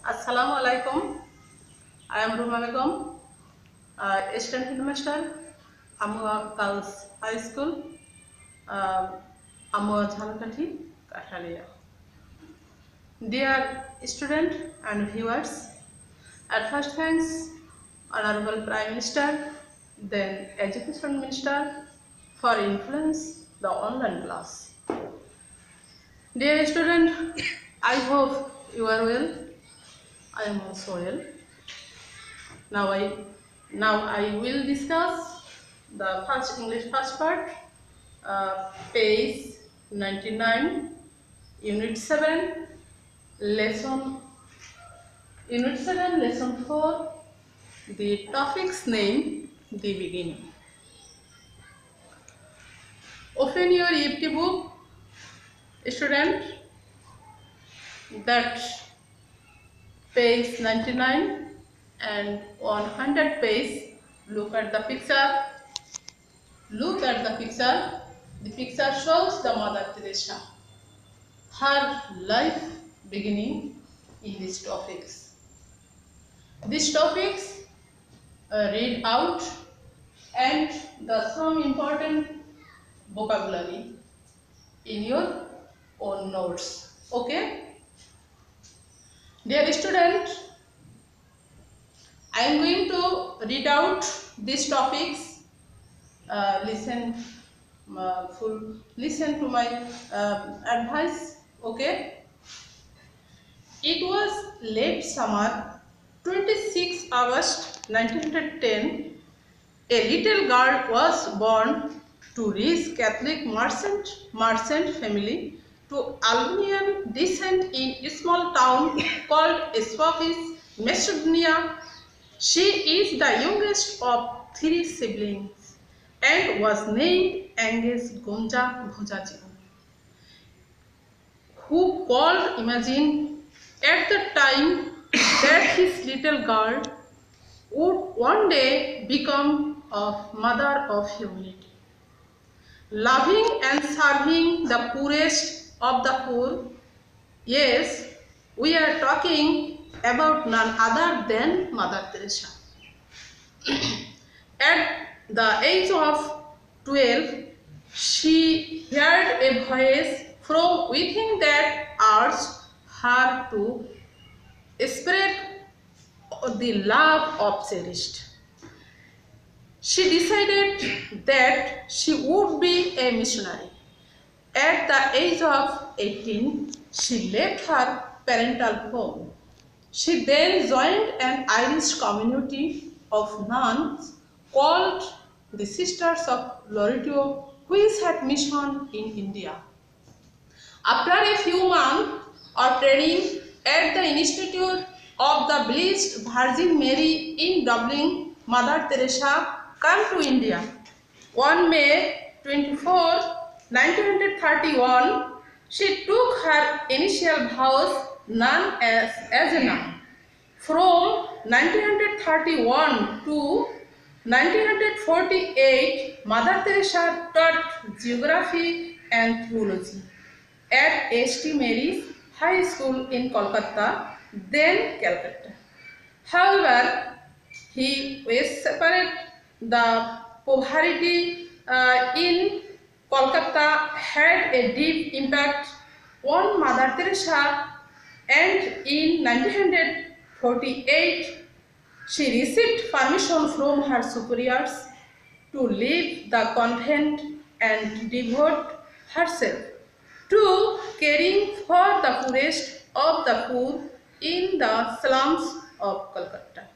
Assalamu alaikum. I am Ruma Begum, assistant headmaster, Amua Girls High School, Amua Jhalkathi, Kathalia. Dear student and viewers, at first thanks Honorable Prime Minister, then Education Minister for influence the online class. Dear student, I hope you are well. I am also well. Now I will discuss the first English first part, page 99, unit 7, lesson 4. The topic's name, the beginning. Open your EFT book, student. That page 99 and 100 page. Look at the picture. Look at the picture. The picture shows the Mother Teresa. Her life beginning in these topics. These topics read out and some important vocabulary in your own notes. Okay? Dear student, I am going to read out these topics. Listen to my advice. Okay. It was late summer, 26 August 1910. A little girl was born to rich Catholic merchant family to Albanian descent in a small town called Spofis, Macedonia. She is the youngest of 3 siblings and was named Angus Gonja Bhojaji, who called imagine at the time that his little girl would one day become a mother of humanity, loving and serving the poorest of the poor. Yes, we are talking about none other than Mother Teresa. At the age of 12, she heard a voice from within that urged her to spread the love of cherished. She decided that she would be a missionary. At the age of 18, she left her parental home. She then joined an Irish community of nuns called the Sisters of Loreto, which had mission in India. After a few months of training at the Institute of the Blessed Virgin Mary in Dublin, Mother Teresa came to India. On May 24, 1931, she took her initial vows known as a nun. From 1931 to 1948, Mother Teresa taught geography and theology at St. Mary's High School in Kolkata, then Calcutta. However, he was separate. The poverty in Kolkata had a deep impact on Mother Teresa, and in 1948, she received permission from her superiors to leave the convent and devote herself to caring for the poorest of the poor in the slums of Calcutta.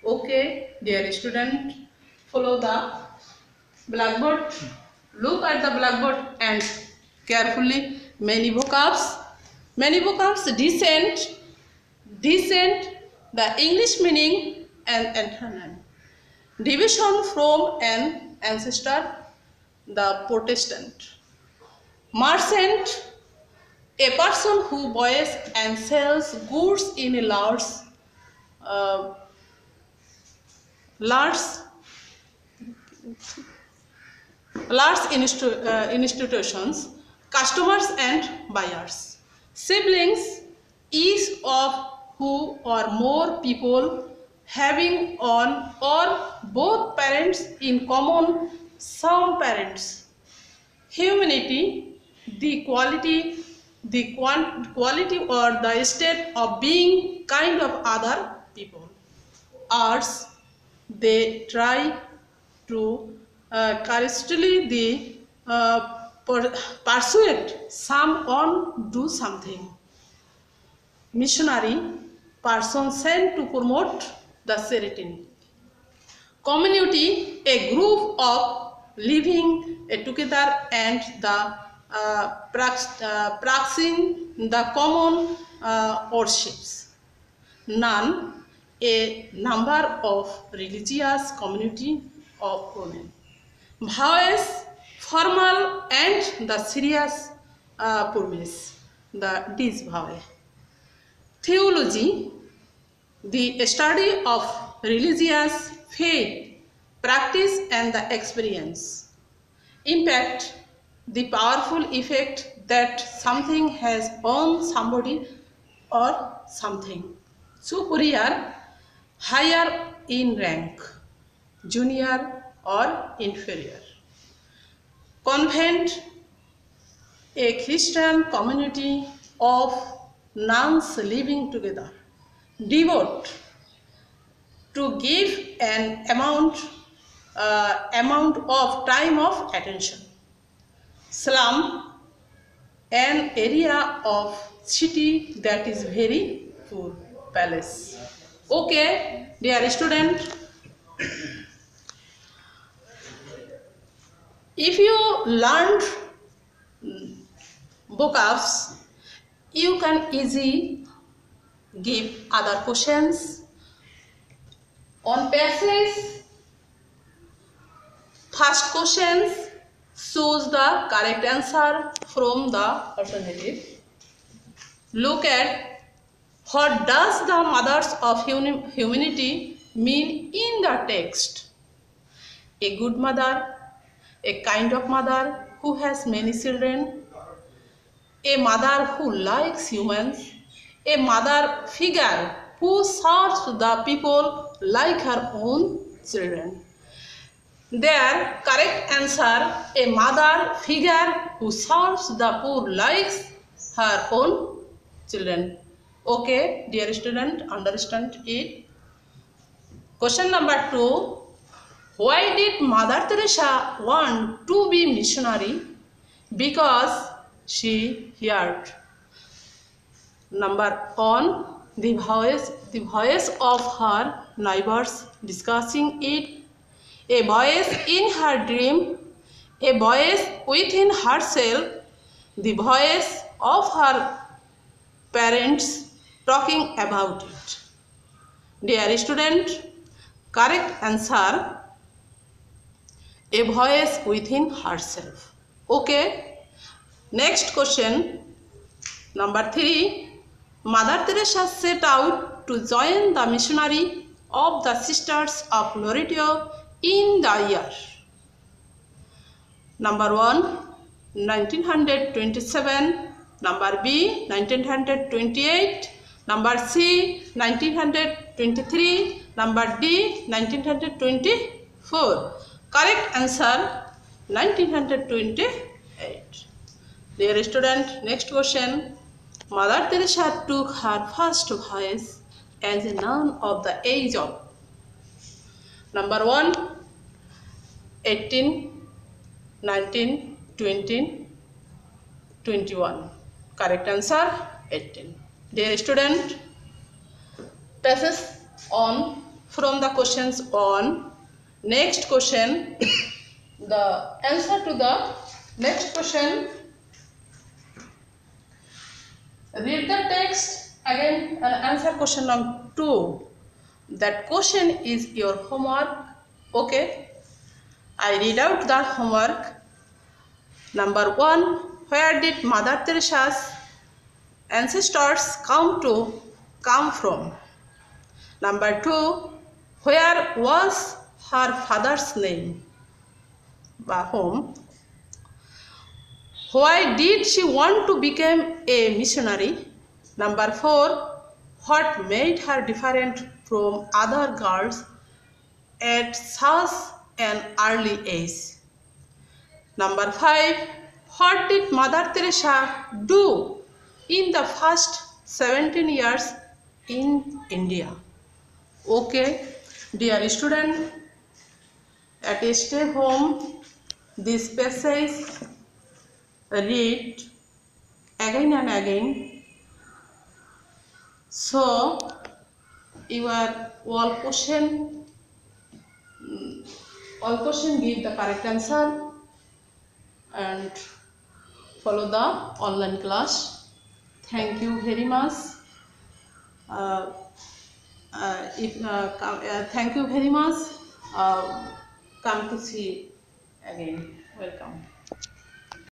Okay, dear student, follow the blackboard. Look at the blackboard and carefully many vocabs. Many vocabs descent, the English meaning and antonym. Division from an ancestor, the Protestant. Merchant, a person who buys and sells goods in a large institutions, customers and buyers. Siblings, each of who or more people having one or both parents in common, some parents. Humanity, quality or the state of being kind of other people. Arts, they try to correctly persuade someone do something. Missionary, person sent to promote the charity. Community, a group of living together and the practicing the common worships. None, a number of religious community of women. Bhaves, formal and the serious purpose, the disbhave. Theology, the study of religious faith, practice and the experience. Impact, the powerful effect that something has on somebody or something. Superior, higher in rank, junior or inferior. Convent, a Christian community of nuns living together. Devote, to give an amount of time of attention. Slum, an area of city that is very poor. Palace. Okay, dear student, if you learned vocabs, you can easily give other questions on passage. First questions shows the correct answer from the alternative. Look at what does the mothers of humanity mean in the text. A good mother, a kind of mother who has many children, a mother who likes humans, a mother figure who serves the people like her own children. Their correct answer, a mother figure who serves the poor likes her own children. Okay, dear student, understand it. Question number 2. Why did Mother Teresa want to be missionary? Because she heard. Number 1. The voice of her neighbors discussing it. A voice in her dream. A voice within herself. The voice of her parents talking about it. Dear student, correct answer, a voice within herself. Okay. Next question, number 3. Mother Teresa set out to join the missionary of the Sisters of Loreto in the year. Number 1, 1927. Number B, 1928. Number C, 1923. Number D, 1924. Correct answer, 1928. Dear student, next question. Mother Teresa took her first voice as a nun of the age of. Number 1, 18, 19, 20, 21. Correct answer, 18. Dear student, passes on from the questions on. Next question, the answer to the next question. Read the text again and answer question number 2. That question is your homework. Okay, I read out the homework. Number 1. Where did Mother Teresa's ancestors come from? Number 2. Where was her father's name? Home. Why did she want to become a missionary? Number 4. What made her different from other girls at such an early age? Number 5. What did Mother Teresa do in the first 17 years in India? Okay, dear student, at stay home, this passage read again and again. So your all question give the correct answer and follow the online class. Thank you very much. Uh, thank you very much. Come to see again. Welcome.